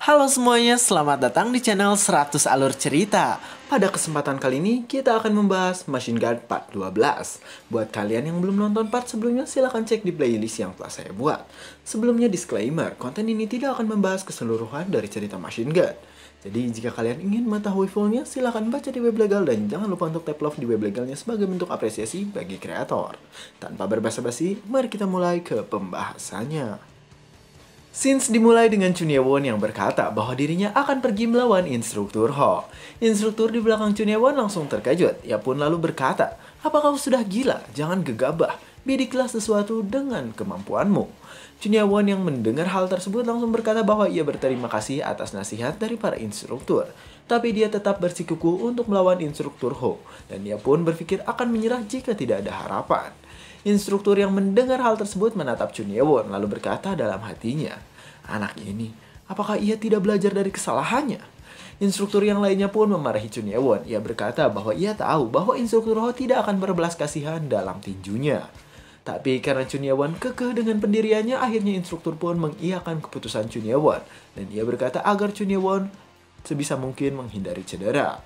Halo semuanya, selamat datang di channel 100 Alur Cerita. Pada kesempatan kali ini, kita akan membahas Machine Guard Part 12. Buat kalian yang belum nonton part sebelumnya, silahkan cek di playlist yang telah saya buat. Sebelumnya disclaimer, konten ini tidak akan membahas keseluruhan dari cerita Machine Guard. Jadi jika kalian ingin mengetahui fullnya, silahkan baca di web legal dan jangan lupa untuk tap love di web legalnya sebagai bentuk apresiasi bagi kreator. Tanpa berbasa-basi, mari kita mulai ke pembahasannya. Scenes dimulai dengan Chun Ye-won yang berkata bahwa dirinya akan pergi melawan instruktur Ho. Instruktur di belakang Chun Ye-won langsung terkejut. Ia pun lalu berkata, "Apa kau sudah gila? Jangan gegabah. Bidiklah sesuatu dengan kemampuanmu." Chun Ye-won yang mendengar hal tersebut langsung berkata bahwa ia berterima kasih atas nasihat dari para instruktur. Tapi dia tetap bersikukuh untuk melawan instruktur Ho. Dan dia pun berpikir akan menyerah jika tidak ada harapan. Instruktur yang mendengar hal tersebut menatap Chun Ye-won lalu berkata dalam hatinya, "Anak ini, apakah ia tidak belajar dari kesalahannya?" Instruktur yang lainnya pun memarahi Chun Ye-won. Ia berkata bahwa ia tahu bahwa instruktur Ho tidak akan berbelas kasihan dalam tinjunya. Tapi karena Chun Ye-won kekeh dengan pendiriannya, akhirnya instruktur pun mengiyakan keputusan Chun Ye-won. Dan ia berkata agar Chun Ye-won sebisa mungkin menghindari cedera.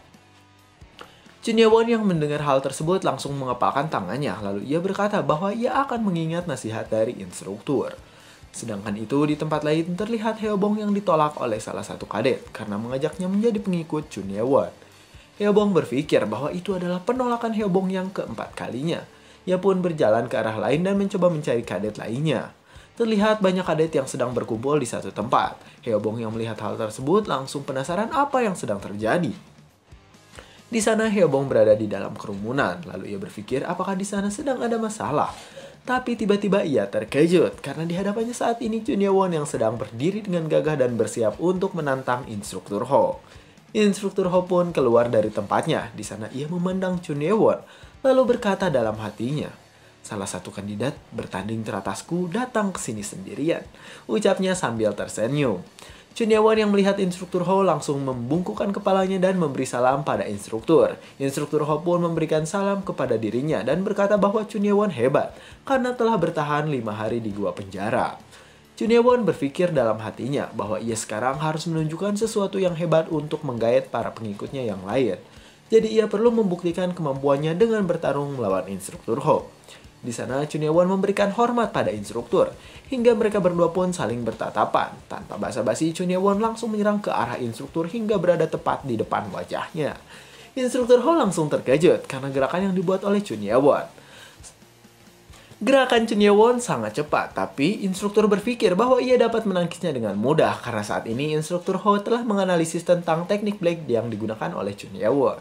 Chun Ye-won yang mendengar hal tersebut langsung mengepalkan tangannya, lalu ia berkata bahwa ia akan mengingat nasihat dari instruktur. Sedangkan itu di tempat lain terlihat Hyeobong yang ditolak oleh salah satu kadet karena mengajaknya menjadi pengikut Chun Ye-won. Hyeobong berpikir bahwa itu adalah penolakan Hyeobong yang keempat kalinya. Ia pun berjalan ke arah lain dan mencoba mencari kadet lainnya. Terlihat banyak kadet yang sedang berkumpul di satu tempat. Hyeobong yang melihat hal tersebut langsung penasaran apa yang sedang terjadi. Di sana Hyeobong berada di dalam kerumunan, lalu ia berpikir apakah di sana sedang ada masalah. Tapi tiba-tiba ia terkejut karena di hadapannya saat ini Chun Ye-won yang sedang berdiri dengan gagah dan bersiap untuk menantang instruktur Ho. Instruktur Ho pun keluar dari tempatnya. Di sana ia memandang Chun Ye-won, lalu berkata dalam hatinya, "Salah satu kandidat bertanding teratasku datang ke sini sendirian," ucapnya sambil tersenyum. Chun Ye-won yang melihat instruktur Ho langsung membungkukkan kepalanya dan memberi salam pada instruktur. Instruktur Ho pun memberikan salam kepada dirinya dan berkata bahwa Chun Ye-won hebat karena telah bertahan 5 hari di gua penjara. Chun Ye-won berpikir dalam hatinya bahwa ia sekarang harus menunjukkan sesuatu yang hebat untuk menggait para pengikutnya yang lain. Jadi ia perlu membuktikan kemampuannya dengan bertarung melawan instruktur Ho. Di sana Chun Ye-won memberikan hormat pada instruktur, hingga mereka berdua pun saling bertatapan. Tanpa basa-basi, Chun Ye-won langsung menyerang ke arah instruktur hingga berada tepat di depan wajahnya. Instruktur Ho langsung terkejut karena gerakan yang dibuat oleh Chun Ye-won. Gerakan Chun Ye-won sangat cepat, tapi instruktur berpikir bahwa ia dapat menangkisnya dengan mudah karena saat ini instruktur Ho telah menganalisis tentang teknik blade yang digunakan oleh Chun Ye-won.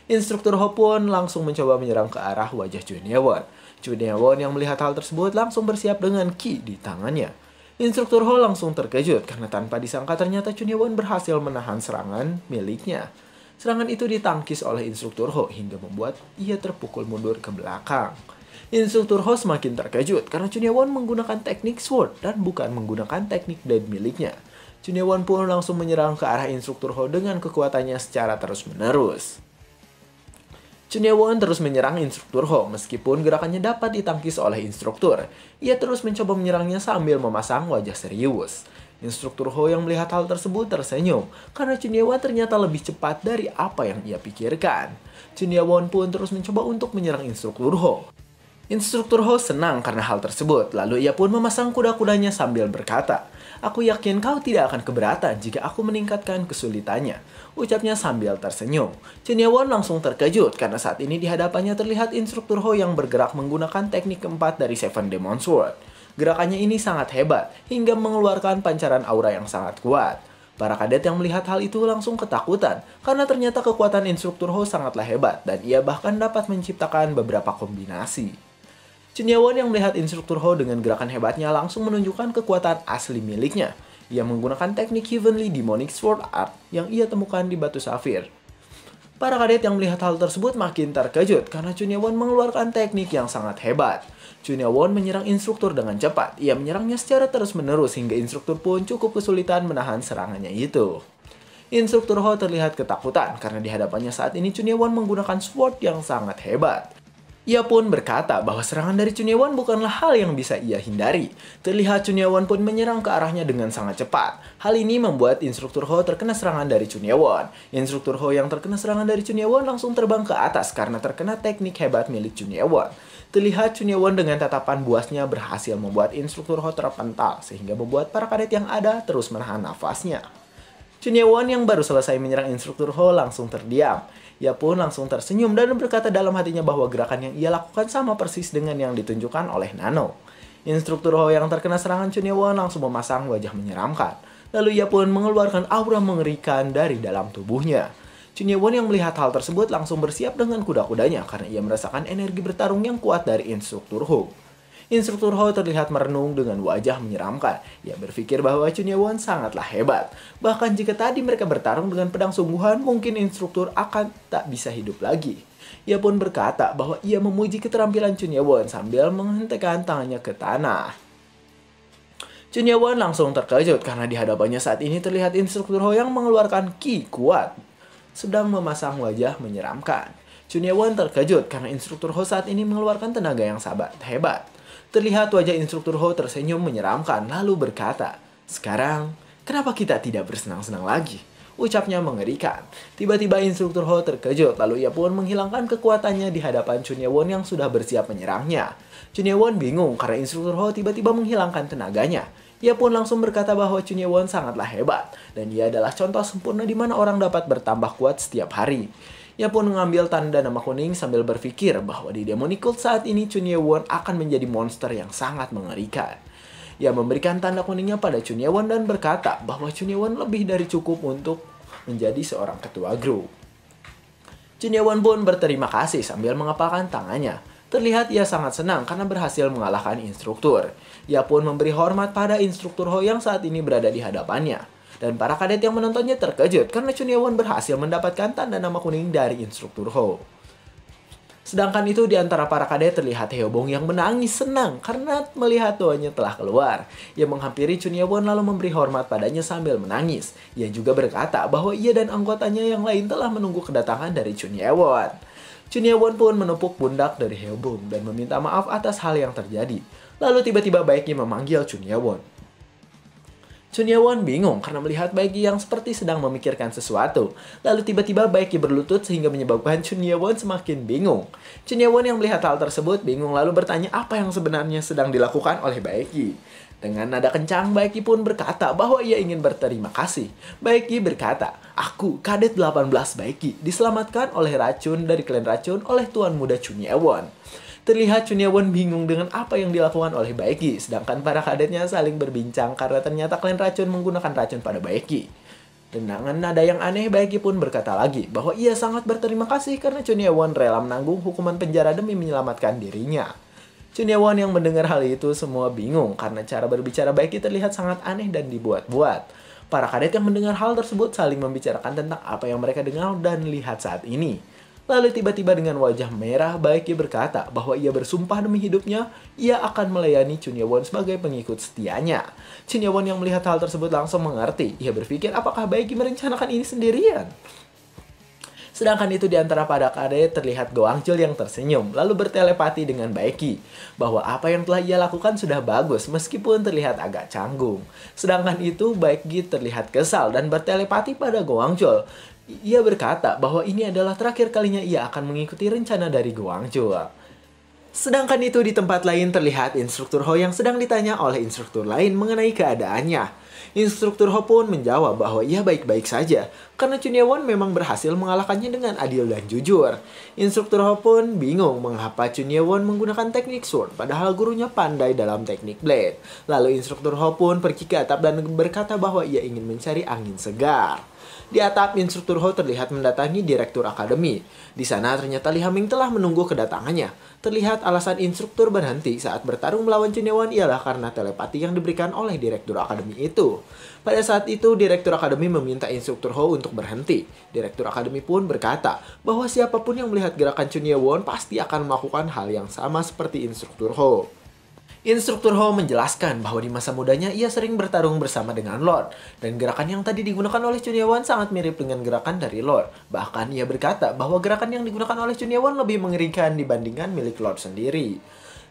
Instruktur Ho pun langsung mencoba menyerang ke arah wajah Chun Ye-won. Chun Ye-won yang melihat hal tersebut langsung bersiap dengan ki di tangannya. Instruktur Ho langsung terkejut karena tanpa disangka ternyata Chun Ye-won berhasil menahan serangan miliknya. Serangan itu ditangkis oleh instruktur Ho hingga membuat ia terpukul mundur ke belakang. Instruktur Ho semakin terkejut karena Chun Ye-won menggunakan teknik sword dan bukan menggunakan teknik blade miliknya. Chun Ye-won pun langsung menyerang ke arah instruktur Ho dengan kekuatannya secara terus-menerus. Chun Ye-won terus menyerang instruktur Ho meskipun gerakannya dapat ditangkis oleh instruktur. Ia terus mencoba menyerangnya sambil memasang wajah serius. Instruktur Ho yang melihat hal tersebut tersenyum karena Chun Ye-won ternyata lebih cepat dari apa yang ia pikirkan. Chun Ye-won pun terus mencoba untuk menyerang instruktur Ho. Instruktur Ho senang karena hal tersebut, lalu ia pun memasang kuda-kudanya sambil berkata, "Aku yakin kau tidak akan keberatan jika aku meningkatkan kesulitannya," ucapnya sambil tersenyum. Chun Ye-won langsung terkejut karena saat ini di hadapannya terlihat instruktur Ho yang bergerak menggunakan teknik keempat dari Seven Demon Sword. Gerakannya ini sangat hebat, hingga mengeluarkan pancaran aura yang sangat kuat. Para kadet yang melihat hal itu langsung ketakutan, karena ternyata kekuatan instruktur Ho sangatlah hebat, dan ia bahkan dapat menciptakan beberapa kombinasi. Chun Ye-won yang melihat instruktur Ho dengan gerakan hebatnya langsung menunjukkan kekuatan asli miliknya. Ia menggunakan teknik Heavenly Demonic Sword Art yang ia temukan di batu safir. Para kadet yang melihat hal tersebut makin terkejut karena Chun Ye-won mengeluarkan teknik yang sangat hebat. Chun Ye-won menyerang instruktur dengan cepat. Ia menyerangnya secara terus-menerus hingga instruktur pun cukup kesulitan menahan serangannya itu. Instruktur Ho terlihat ketakutan karena di hadapannya saat ini Chun Ye-won menggunakan sword yang sangat hebat. Ia pun berkata bahwa serangan dari Chunhyewon bukanlah hal yang bisa ia hindari. Terlihat Chunhyewon pun menyerang ke arahnya dengan sangat cepat. Hal ini membuat instruktur Ho terkena serangan dari Chunhyewon. Instruktur Ho yang terkena serangan dari Chunhyewon langsung terbang ke atas karena terkena teknik hebat milik Chunhyewon. Terlihat Chunhyewon dengan tatapan buasnya berhasil membuat instruktur Ho terpental sehingga membuat para kadet yang ada terus menahan nafasnya. Chunhyewon yang baru selesai menyerang instruktur Ho langsung terdiam. Ia pun langsung tersenyum dan berkata dalam hatinya bahwa gerakan yang ia lakukan sama persis dengan yang ditunjukkan oleh Nano. Instruktur Ho yang terkena serangan Chunhyewon langsung memasang wajah menyeramkan. Lalu ia pun mengeluarkan aura mengerikan dari dalam tubuhnya. Chunhyewon yang melihat hal tersebut langsung bersiap dengan kuda-kudanya karena ia merasakan energi bertarung yang kuat dari instruktur Ho. Instruktur Ho terlihat merenung dengan wajah menyeramkan. Ia berpikir bahwa Chunhyewon sangatlah hebat. Bahkan jika tadi mereka bertarung dengan pedang sungguhan, mungkin instruktur akan tak bisa hidup lagi. Ia pun berkata bahwa ia memuji keterampilan Chunhyewon sambil menghentikan tangannya ke tanah. Chunhyewon langsung terkejut karena di hadapannya saat ini terlihat instruktur Ho yang mengeluarkan ki kuat, sedang memasang wajah menyeramkan. Chunhyewon terkejut karena instruktur Ho saat ini mengeluarkan tenaga yang hebat. Terlihat wajah instruktur Ho tersenyum menyeramkan lalu berkata, "Sekarang, kenapa kita tidak bersenang-senang lagi?" Ucapnya mengerikan. Tiba-tiba instruktur Ho terkejut lalu ia pun menghilangkan kekuatannya di hadapan Chunhyewon yang sudah bersiap menyerangnya. Chunhyewon bingung karena instruktur Ho tiba-tiba menghilangkan tenaganya. Ia pun langsung berkata bahwa Chunhyewon sangatlah hebat dan ia adalah contoh sempurna di mana orang dapat bertambah kuat setiap hari. Ia pun mengambil tanda nama kuning sambil berpikir bahwa di Demonic Cult saat ini Chunhyewon akan menjadi monster yang sangat mengerikan. Ia memberikan tanda kuningnya pada Chunhyewon dan berkata bahwa Chunhyewon lebih dari cukup untuk menjadi seorang ketua grup. Chunhyewon pun berterima kasih sambil mengepalkan tangannya. Terlihat ia sangat senang karena berhasil mengalahkan instruktur. Ia pun memberi hormat pada instruktur Ho yang saat ini berada di hadapannya. Dan para kadet yang menontonnya terkejut karena Chunhyewon berhasil mendapatkan tanda nama kuning dari instruktur Ho. Sedangkan itu di antara para kadet terlihat Haebong yang menangis senang karena melihat tuannya telah keluar. Ia menghampiri Chunhyewon lalu memberi hormat padanya sambil menangis. Ia juga berkata bahwa ia dan anggotanya yang lain telah menunggu kedatangan dari Chunhyewon. Chunhyewon pun menepuk pundak dari Haebong dan meminta maaf atas hal yang terjadi. Lalu tiba-tiba Baekgi memanggil Chunhyewon. Chunhyewon bingung karena melihat Baekgi yang seperti sedang memikirkan sesuatu. Lalu tiba-tiba Baekgi berlutut sehingga menyebabkan Chunhyewon semakin bingung. Chunhyewon yang melihat hal tersebut bingung lalu bertanya apa yang sebenarnya sedang dilakukan oleh Baekgi. Dengan nada kencang, Baekgi pun berkata bahwa ia ingin berterima kasih. Baekgi berkata, "Aku, kadet 18 Baekgi, diselamatkan oleh racun dari klan racun oleh Tuan Muda Chunhyewon." Terlihat Chunhyewon bingung dengan apa yang dilakukan oleh Baekgi, sedangkan para kadetnya saling berbincang karena ternyata klan racun menggunakan racun pada Baekgi. Dengan nada yang aneh, Baekgi pun berkata lagi bahwa ia sangat berterima kasih karena Chunhyewon rela menanggung hukuman penjara demi menyelamatkan dirinya. Chunhyewon yang mendengar hal itu semua bingung karena cara berbicara Baekgi terlihat sangat aneh dan dibuat-buat. Para kadet yang mendengar hal tersebut saling membicarakan tentang apa yang mereka dengar dan lihat saat ini. Lalu tiba-tiba dengan wajah merah, Baekgi berkata bahwa ia bersumpah demi hidupnya, ia akan melayani Chunhyewon sebagai pengikut setianya. Chunhyewon yang melihat hal tersebut langsung mengerti. Ia berpikir apakah Baekgi merencanakan ini sendirian? Sedangkan itu di antara para kadet terlihat Go Hangul yang tersenyum, lalu bertelepati dengan Baekgi, bahwa apa yang telah ia lakukan sudah bagus meskipun terlihat agak canggung. Sedangkan itu Baekgi terlihat kesal dan bertelepati pada Go Hangul. Ia berkata bahwa ini adalah terakhir kalinya ia akan mengikuti rencana dari Go Hangul. Sedangkan itu di tempat lain terlihat instruktur Ho yang sedang ditanya oleh instruktur lain mengenai keadaannya. Instruktur Ho pun menjawab bahwa ia baik-baik saja karena Chunhyewon memang berhasil mengalahkannya dengan adil dan jujur. Instruktur Ho pun bingung mengapa Chunhyewon menggunakan teknik sword padahal gurunya pandai dalam teknik blade. Lalu instruktur Ho pun pergi ke atap dan berkata bahwa ia ingin mencari angin segar. Di atap, instruktur Ho terlihat mendatangi direktur akademi. Di sana ternyata Li Haming telah menunggu kedatangannya. Terlihat alasan instruktur berhenti saat bertarung melawan Chunhyewon ialah karena telepati yang diberikan oleh direktur akademi itu. Pada saat itu, direktur akademi meminta instruktur Ho untuk berhenti. Direktur akademi pun berkata bahwa siapapun yang melihat gerakan Chunhyewon pasti akan melakukan hal yang sama seperti instruktur Ho. Instruktur Ho menjelaskan bahwa di masa mudanya ia sering bertarung bersama dengan Lord, dan gerakan yang tadi digunakan oleh Chun Ye-won sangat mirip dengan gerakan dari Lord. Bahkan ia berkata bahwa gerakan yang digunakan oleh Chun Ye-won lebih mengerikan dibandingkan milik Lord sendiri.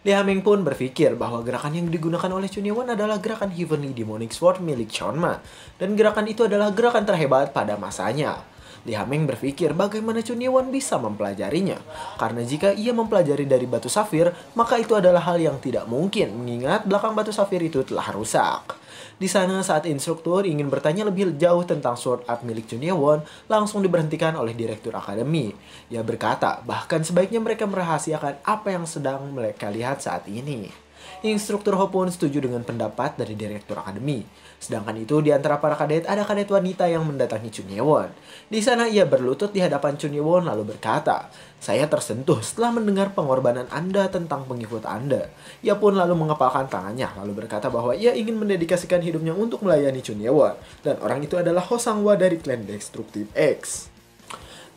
Lee Ha-ming pun berpikir bahwa gerakan yang digunakan oleh Chun Ye-won adalah gerakan Heavenly Demonic Sword milik Chonma, dan gerakan itu adalah gerakan terhebat pada masanya. Lee Ha-ming berpikir bagaimana Chun Ye-won bisa mempelajarinya, karena jika ia mempelajari dari batu safir, maka itu adalah hal yang tidak mungkin, mengingat belakang batu safir itu telah rusak. Di sana saat instruktur ingin bertanya lebih jauh tentang sword art milik Chun Ye-won, langsung diberhentikan oleh direktur akademi. Ia berkata bahkan sebaiknya mereka merahasiakan apa yang sedang mereka lihat saat ini. Instruktur Ho pun setuju dengan pendapat dari direktur akademi. Sedangkan itu di antara para kadet ada kadet wanita yang mendatangi Chun Ye-won. Di sana ia berlutut di hadapan Chun Ye-won lalu berkata, "Saya tersentuh setelah mendengar pengorbanan Anda tentang pengikut Anda." Ia pun lalu mengepalkan tangannya lalu berkata bahwa ia ingin mendedikasikan hidupnya untuk melayani Chun Ye-won. Dan orang itu adalah Ho Sang-hwa dari klan Destructive X.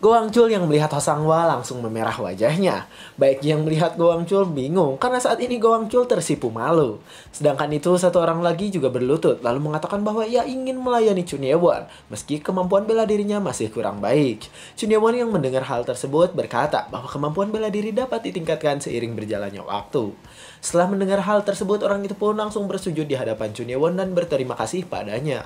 Go Hang-chul yang melihat Ho Sang-hwa langsung memerah wajahnya. Baik yang melihat Go Hang-chul bingung karena saat ini Go Hang-chul tersipu malu. Sedangkan itu satu orang lagi juga berlutut lalu mengatakan bahwa ia ingin melayani Chun Ye-won meski kemampuan bela dirinya masih kurang baik. Chun Ye-won yang mendengar hal tersebut berkata bahwa kemampuan bela diri dapat ditingkatkan seiring berjalannya waktu. Setelah mendengar hal tersebut orang itu pun langsung bersujud di hadapan Chun Ye-won dan berterima kasih padanya.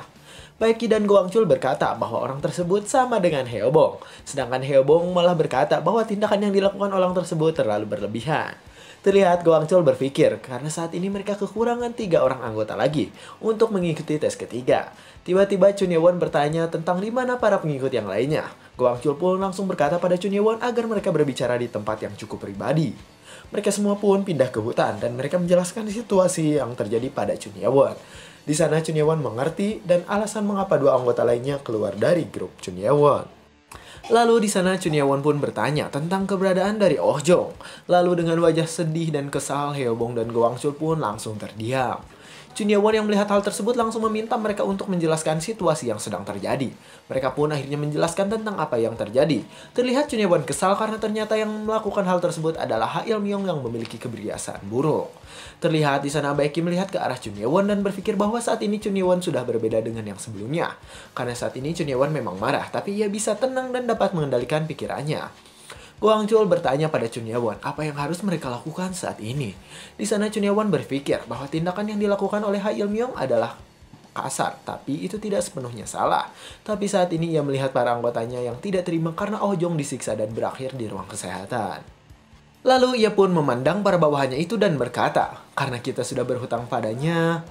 Baek Ki dan Go Hang-chul berkata bahwa orang tersebut sama dengan Hyeobong. Sedangkan Hyeobong malah berkata bahwa tindakan yang dilakukan orang tersebut terlalu berlebihan. Terlihat Go Hang-chul berpikir karena saat ini mereka kekurangan 3 orang anggota lagi untuk mengikuti tes ketiga. Tiba-tiba Chun Ye-won bertanya tentang di mana para pengikut yang lainnya. Go Hang-chul pun langsung berkata pada Chun Ye-won agar mereka berbicara di tempat yang cukup pribadi. Mereka semua pun pindah ke hutan dan mereka menjelaskan situasi yang terjadi pada Chun Ye-won. Di sana Chun Ye-won mengerti dan alasan mengapa 2 anggota lainnya keluar dari grup Chun Ye-won. Lalu di sana Chun Ye-won pun bertanya tentang keberadaan dari Oh Jong. Lalu dengan wajah sedih dan kesal, Hyeobong dan Go Hang-chul pun langsung terdiam. Chun Ye-won yang melihat hal tersebut langsung meminta mereka untuk menjelaskan situasi yang sedang terjadi. Mereka pun akhirnya menjelaskan tentang apa yang terjadi. Terlihat Chun Ye-won kesal karena ternyata yang melakukan hal tersebut adalah Ha Il-myung yang memiliki kebiasaan buruk. Terlihat di sana Baek Ki melihat ke arah Chun Ye-won dan berpikir bahwa saat ini Chun Ye-won sudah berbeda dengan yang sebelumnya. Karena saat ini Chun Ye-won memang marah, tapi ia bisa tenang dan dapat mengendalikan pikirannya. Go Hang-chul bertanya pada Chun Ye-won apa yang harus mereka lakukan saat ini. Di sana Chun Ye-won berpikir bahwa tindakan yang dilakukan oleh Ha Il-myung adalah kasar, tapi itu tidak sepenuhnya salah. Tapi saat ini ia melihat para anggotanya yang tidak terima karena Oh Jong disiksa dan berakhir di ruang kesehatan. Lalu ia pun memandang para bawahannya itu dan berkata, karena kita sudah berhutang padanya.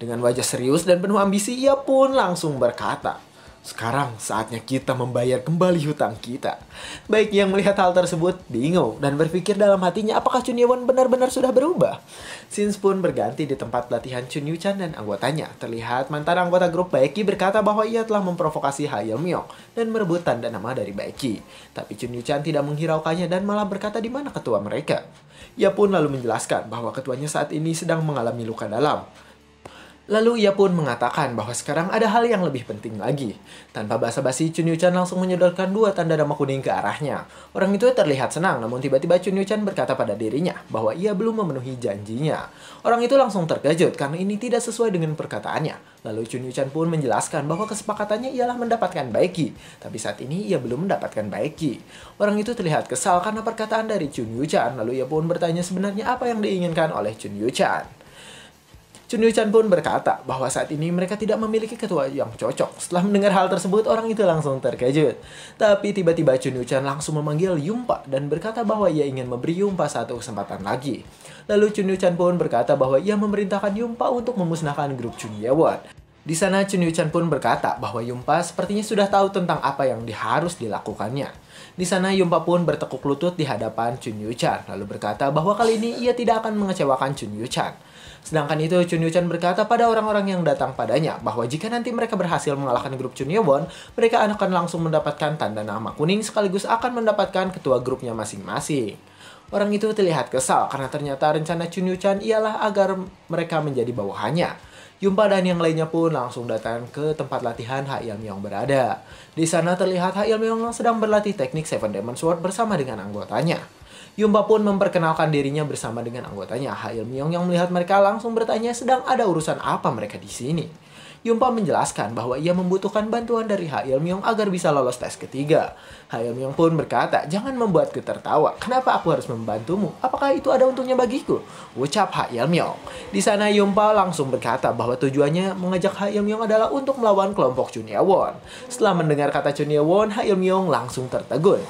Dengan wajah serius dan penuh ambisi ia pun langsung berkata, sekarang saatnya kita membayar kembali hutang kita. Baik yang melihat hal tersebut bingung dan berpikir dalam hatinya apakah Chun Ye-won benar-benar sudah berubah. Scenes pun berganti di tempat latihan Chun Yu-chan dan anggotanya. Terlihat mantan anggota grup Baek Ki berkata bahwa ia telah memprovokasi Ha Il-myung dan merebut tanda nama dari Baek Ki. Tapi Chun Yu-chan tidak menghiraukannya dan malah berkata di mana ketua mereka. Ia pun lalu menjelaskan bahwa ketuanya saat ini sedang mengalami luka dalam. Lalu ia pun mengatakan bahwa sekarang ada hal yang lebih penting lagi. Tanpa basa-basi, Chun Yu-chan langsung menyodorkan 2 tanda nama kuning ke arahnya. Orang itu terlihat senang, namun tiba-tiba Chun Yu-chan berkata pada dirinya bahwa ia belum memenuhi janjinya. Orang itu langsung terkejut karena ini tidak sesuai dengan perkataannya. Lalu Chun Yu-chan pun menjelaskan bahwa kesepakatannya ialah mendapatkan Baek Ki. Tapi saat ini ia belum mendapatkan Baek Ki. Orang itu terlihat kesal karena perkataan dari Chun Yu-chan. Lalu ia pun bertanya sebenarnya apa yang diinginkan oleh Chun Yu-chan. Chun Yu-chan pun berkata bahwa saat ini mereka tidak memiliki ketua yang cocok. Setelah mendengar hal tersebut, orang itu langsung terkejut. Tapi tiba-tiba Chun Yu-chan langsung memanggil Yumpa dan berkata bahwa ia ingin memberi Yumpa 1 kesempatan lagi. Lalu Chun Yu-chan pun berkata bahwa ia memerintahkan Yumpa untuk memusnahkan grup Chun Ye-won. Di sana Chun Yu-chan pun berkata bahwa Yumpa sepertinya sudah tahu tentang apa yang harus dilakukannya. Di sana Yumpa pun bertekuk lutut di hadapan Chun Yu-chan lalu berkata bahwa kali ini ia tidak akan mengecewakan Chun Yu-chan. Sedangkan itu Chun Yu-chan berkata pada orang-orang yang datang padanya bahwa jika nanti mereka berhasil mengalahkan grup Chun Ye-won, mereka akan langsung mendapatkan tanda nama kuning sekaligus akan mendapatkan ketua grupnya masing-masing. Orang itu terlihat kesal karena ternyata rencana Chun Yu-chan ialah agar mereka menjadi bawahannya. Yumpa dan yang lainnya pun langsung datang ke tempat latihan Ha Il-myong berada. Di sana terlihat Ha Il-myong sedang berlatih teknik Seven Demon Sword bersama dengan anggotanya. Yumpa pun memperkenalkan dirinya bersama dengan anggotanya. Ha Il-myong yang melihat mereka langsung bertanya sedang ada urusan apa mereka di sini. Yumpa menjelaskan bahwa ia membutuhkan bantuan dari Ha Il-myong agar bisa lolos tes ketiga. Ha Il-myong pun berkata, "Jangan membuatku tertawa. Kenapa aku harus membantumu? Apakah itu ada untungnya bagiku?" Ucap Ha Il-myong. Di sana Yumpa langsung berkata bahwa tujuannya mengajak Ha Il-myong adalah untuk melawan kelompok Chun Ye-won. Setelah mendengar kata Chun Ye-won, Ha Il-myong langsung tertegun.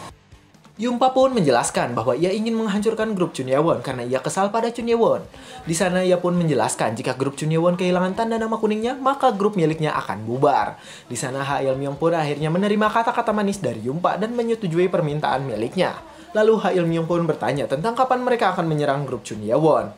Yumpa pun menjelaskan bahwa ia ingin menghancurkan grup Chun Ye-won karena ia kesal pada Chun Ye-won. Di sana ia pun menjelaskan jika grup Chun Ye-won kehilangan tanda nama kuningnya, maka grup miliknya akan bubar. Di sana Ha Il-myong pun akhirnya menerima kata-kata manis dari Yumpa dan menyetujui permintaan miliknya. Lalu Ha Il-myong pun bertanya tentang kapan mereka akan menyerang grup Chun Ye-won.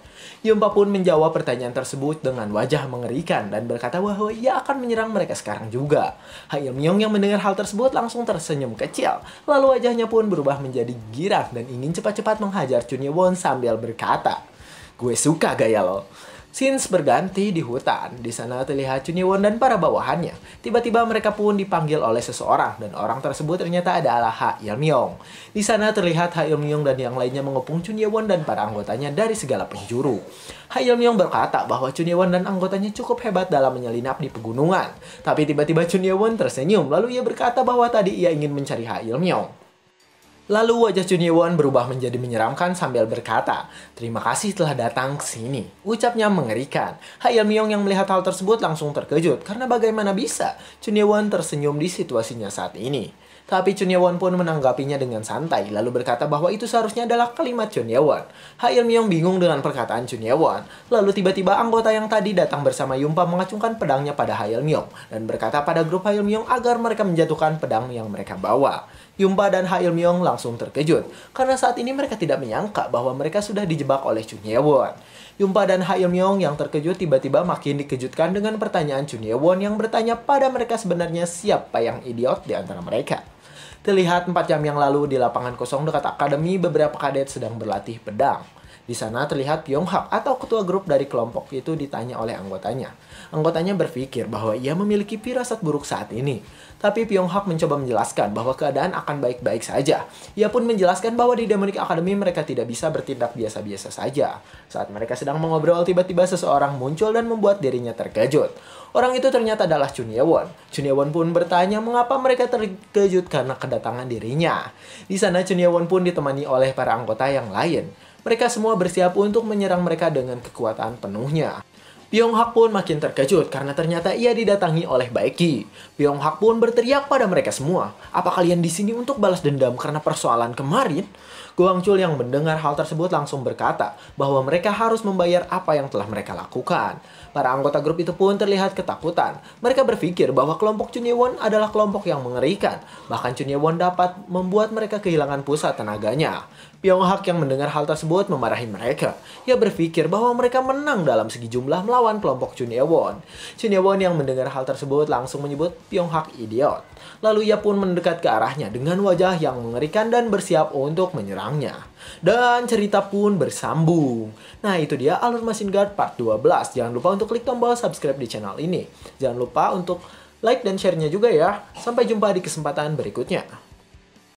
Yumpa pun menjawab pertanyaan tersebut dengan wajah mengerikan dan berkata bahwa ia akan menyerang mereka sekarang juga. Ha Il-myong yang mendengar hal tersebut langsung tersenyum kecil. Lalu wajahnya pun berubah menjadi girang dan ingin cepat-cepat menghajar Chun Ye-won sambil berkata, "Gue suka gaya lo." Scenes berganti di hutan. Di sana terlihat Chun Ye-won dan para bawahannya. Tiba-tiba mereka pun dipanggil oleh seseorang dan orang tersebut ternyata adalah Ha Il-myong. Di sana terlihat Ha Il-myong dan yang lainnya mengepung Chun Ye-won dan para anggotanya dari segala penjuru. Ha Il-myong berkata bahwa Chun Ye-won dan anggotanya cukup hebat dalam menyelinap di pegunungan. Tapi tiba-tiba Chun Ye-won tersenyum lalu ia berkata bahwa tadi ia ingin mencari Ha Il-myong. Lalu wajah Chun Ye-won berubah menjadi menyeramkan sambil berkata, "Terima kasih telah datang ke sini." Ucapnya mengerikan. Ha Il-myong yang melihat hal tersebut langsung terkejut karena bagaimana bisa Chun Ye-won tersenyum di situasinya saat ini. Tapi Chun Ye-won pun menanggapinya dengan santai lalu berkata bahwa itu seharusnya adalah kalimat Chun Ye-won. Ha Il-myong bingung dengan perkataan Chun Ye-won. Lalu tiba-tiba anggota yang tadi datang bersama Yumpa mengacungkan pedangnya pada Ha Il-myong dan berkata pada grup Ha Il-myong agar mereka menjatuhkan pedang yang mereka bawa. Yumpa dan Ha Il-myong langsung terkejut karena saat ini mereka tidak menyangka bahwa mereka sudah dijebak oleh Chun Ye-won. Yumpa dan Ha Il-myong yang terkejut tiba-tiba makin dikejutkan dengan pertanyaan Chun Ye-won yang bertanya pada mereka sebenarnya siapa yang idiot di antara mereka. Terlihat 4 jam yang lalu di lapangan kosong dekat akademi beberapa kadet sedang berlatih pedang. Di sana terlihat Pyonghak atau ketua grup dari kelompok itu ditanya oleh anggotanya. Anggotanya berpikir bahwa ia memiliki firasat buruk saat ini. Tapi Pyonghak mencoba menjelaskan bahwa keadaan akan baik-baik saja. Ia pun menjelaskan bahwa di Demonic Academy mereka tidak bisa bertindak biasa-biasa saja. Saat mereka sedang mengobrol, tiba-tiba seseorang muncul dan membuat dirinya terkejut. Orang itu ternyata adalah Chun Ye-won. Chun Ye-won pun bertanya mengapa mereka terkejut karena kedatangan dirinya. Di sana Chun Ye-won pun ditemani oleh para anggota yang lain. Mereka semua bersiap untuk menyerang mereka dengan kekuatan penuhnya. Pyonghak pun makin terkejut karena ternyata ia didatangi oleh Baeki. Pyonghak pun berteriak pada mereka semua, "Apa kalian di sini untuk balas dendam karena persoalan kemarin?" Go Hang-chul yang mendengar hal tersebut langsung berkata bahwa mereka harus membayar apa yang telah mereka lakukan. Para anggota grup itu pun terlihat ketakutan. Mereka berpikir bahwa kelompok Chun Ye-won adalah kelompok yang mengerikan. Bahkan Chun Ye-won dapat membuat mereka kehilangan pusat tenaganya. Pyonghak yang mendengar hal tersebut memarahi mereka. Ia berpikir bahwa mereka menang dalam segi jumlah melawan kelompok Chun Ye-won. Chun Ye-won yang mendengar hal tersebut langsung menyebut Pyonghak idiot. Lalu ia pun mendekat ke arahnya dengan wajah yang mengerikan dan bersiap untuk menyerangnya. Dan cerita pun bersambung. Nah itu dia alur Machine Guard part 12. Jangan lupa untuk klik tombol subscribe di channel ini. Jangan lupa untuk like dan share-nya juga ya. Sampai jumpa di kesempatan berikutnya.